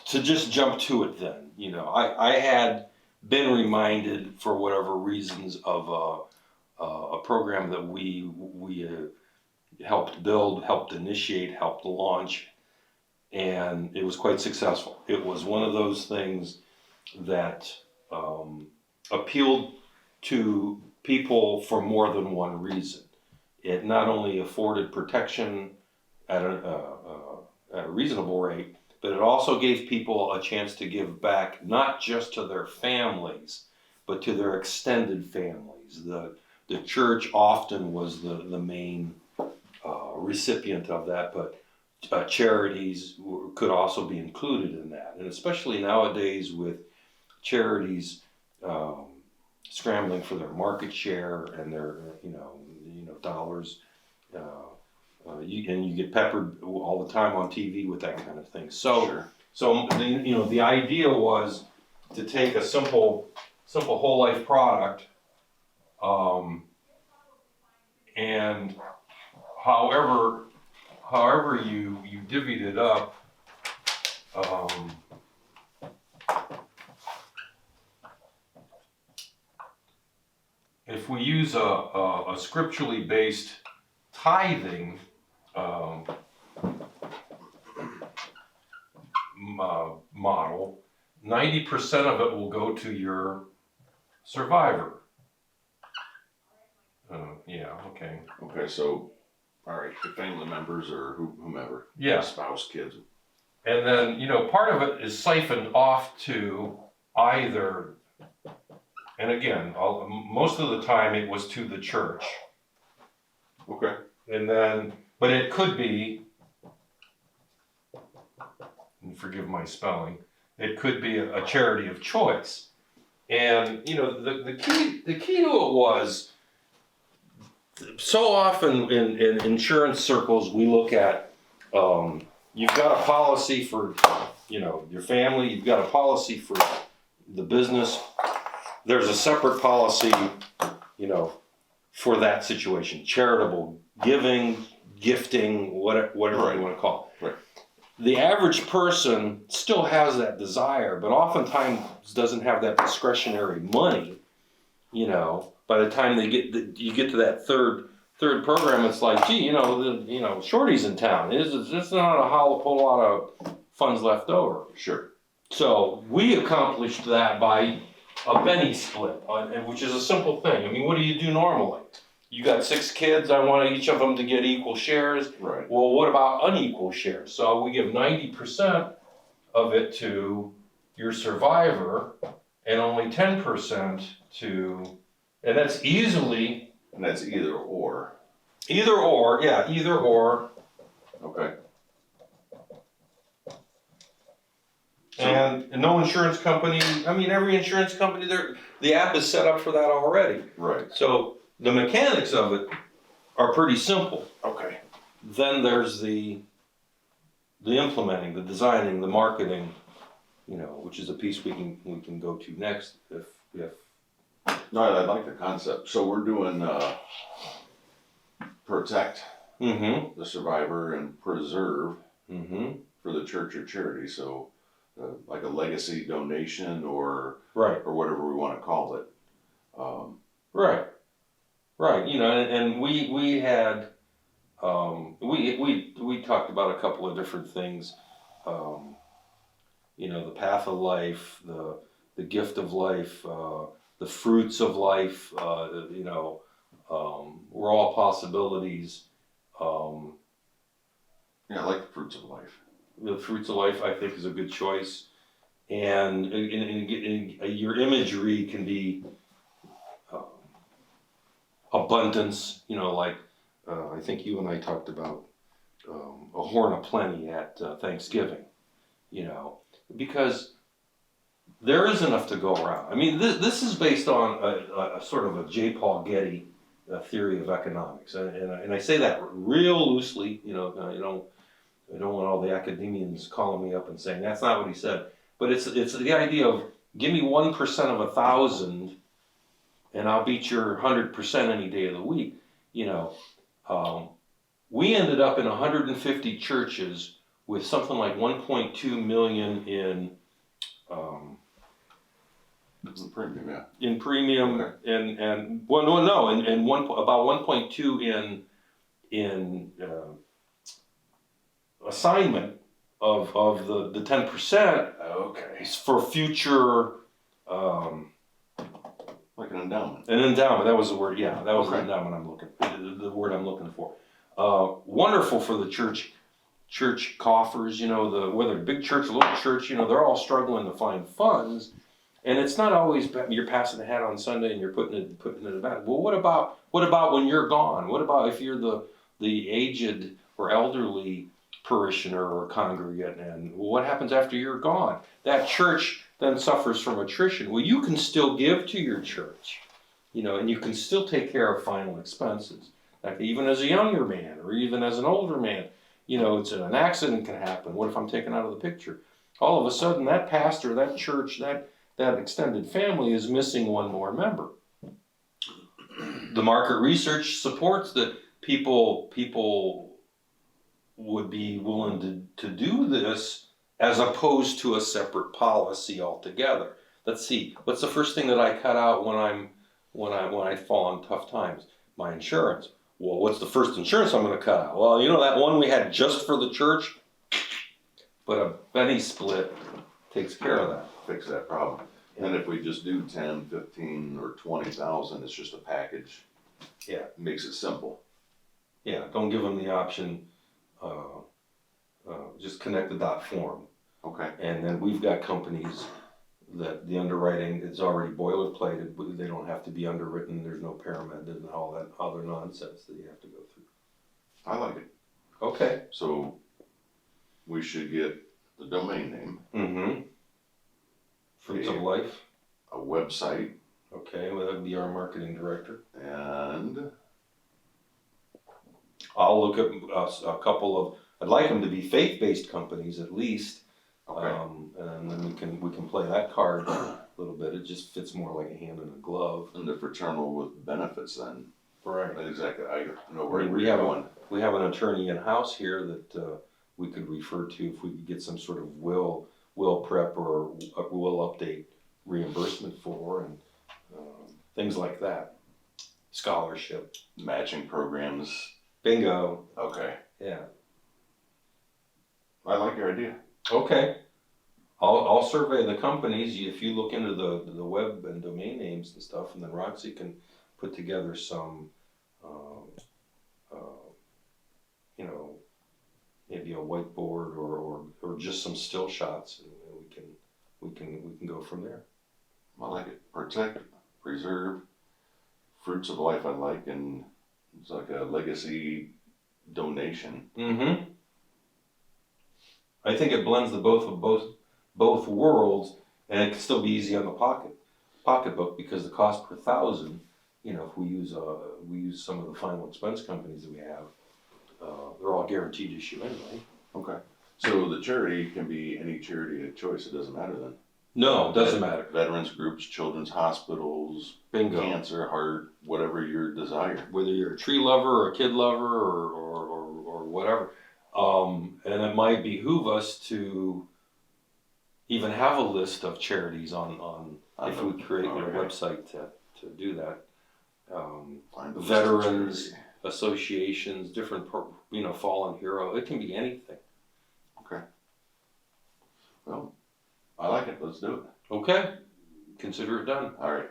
to just jump to it then, I had been reminded for whatever reasons of a program that we helped build, helped initiate, helped launch, and it was quite successful. It was one of those things that appealed to people for more than one reason. It not only afforded protection at a reasonable rate, but it also gave people a chance to give back, not just to their families, but to their extended families. The church often was the main recipient of that, but charities could also be included in that. And especially nowadays with charities scrambling for their market share and their dollars, you get peppered all the time on TV with that kind of thing. So, Sure. So the idea was to take a simple whole life product, and however you divvied it up, if we use a scripturally based tithing model, 90% of it will go to your survivor. Okay. Okay, so, all right, the family members or whomever. Yeah. Spouse, kids. And then, part of it is siphoned off to either, and again, most of the time it was to the church. Okay. And then, but it could be, and forgive my spelling, it could be a charity of choice. And, the key to it was, so often in insurance circles, we look at, you've got a policy for, your family, you've got a policy for the business. There's a separate policy, for that situation, charitable giving, gifting, whatever Right. you want to call it. Right. The average person still has that desire, but oftentimes doesn't have that discretionary money. By the time you get to that third program, it's like, gee, Shorty's in town. It's not a whole lot of funds left over. Sure. So we accomplished that by a Benny split, which is a simple thing. I mean, what do you do normally? You got 6 kids, I want each of them to get equal shares. Right. Well, what about unequal shares? So we give 90% of it to your survivor and only 10% to, and that's easily. And that's either or. Either or, yeah, either or. Okay. And no insurance company, every insurance company, the app is set up for that already. Right. So the mechanics of it are pretty simple. Okay. Then there's the implementing, the designing, the marketing, which is a piece we can go to next if. No, I like the concept. So we're doing protect the survivor and preserve for the church or charity. So like a legacy donation or Right. or whatever we want to call it. Right. And we had we talked about a couple of different things. The path of life, the gift of life, the fruits of life. We're all possibilities. Yeah, I like the fruits of life. The fruits of life, I think, is a good choice, and your imagery can be abundance. I think you and I talked about a horn of plenty at Thanksgiving. Because there is enough to go around. This is based on a sort of a J. Paul Getty theory of economics, and I say that real loosely. I don't want all the academians calling me up and saying that's not what he said. But it's the idea of give me 1% of 1,000, and I'll beat your 100% any day of the week. We ended up in 150 churches with something like 1.2 million in Premium, yeah. in premium, Okay. and well, no, and about 1.2 in assignment of the 10% Okay. for future. Like an endowment. An endowment, that was the word, yeah, that was the Okay. endowment I'm looking, the word I'm looking for. Wonderful for the church coffers, whether big church, little church, they're all struggling to find funds. And it's not always you're passing a hat on Sunday and you're putting it in the bag. Well, what about when you're gone? What about if you're the aged or elderly parishioner or congregant, and what happens after you're gone? That church then suffers from attrition. Well, you can still give to your church, and you can still take care of final expenses. Like even as a younger man or even as an older man, it's an accident can happen. What if I'm taken out of the picture? All of a sudden, that pastor, that church, that extended family is missing one more member. The market research supports that people would be willing to do this as opposed to a separate policy altogether. Let's see, what's the first thing that I cut out when I fall on tough times? My insurance. Well, what's the first insurance I'm going to cut out? Well, that one we had just for the church, but a Benny split takes care of that. Fix that problem. And if we just do 10, 15, or 20,000, it's just a package. Yeah. Makes it simple. Yeah, don't give them the option, just connect the dot form. Okay. And then we've got companies that the underwriting is already boilerplated, they don't have to be underwritten, there's no paramed and all that other nonsense that you have to go through. I like it. Okay. So we should get the domain name. Mm-hmm. Fruits of Life. A website. Okay, well, that'd be our marketing director. And I'll look at a couple of, I'd like them to be faith-based companies at least. okay. And then we can play that card a little bit. It just fits more like a hand in a glove. And the fraternal with benefits then. Right. Exactly. I know where We you're have going. We have an attorney in house here that we could refer to if we could get some sort of will prep or a will update reimbursement for, and things like that. Scholarship. Matching programs. Bingo. Okay. Yeah. I like your idea. Okay. I'll survey the companies. If you look into the web and domain names and stuff, and then Roxy can put together some, maybe a whiteboard or just some still shots, and we can go from there. I like it. Protect, preserve, fruits of life I like, and it's like a legacy donation. Mm-hmm. I think it blends the both worlds, and it can still be easy on the pocketbook because the cost per thousand, if we use some of the final expense companies that we have, they're all guaranteed issue anyway. Okay. So the charity can be any charity of choice. It doesn't matter then. No, it doesn't matter. Veterans groups, children's hospitals, Bingo. cancer, heart, whatever your desire. Whether you're a tree lover or a kid lover or whatever. And it might behoove us to even have a list of charities on if we create a website to do that. Veterans associations, different fallen hero. It can be anything. Okay. Well, I like it. Let's do it. Okay. Consider it done. All right.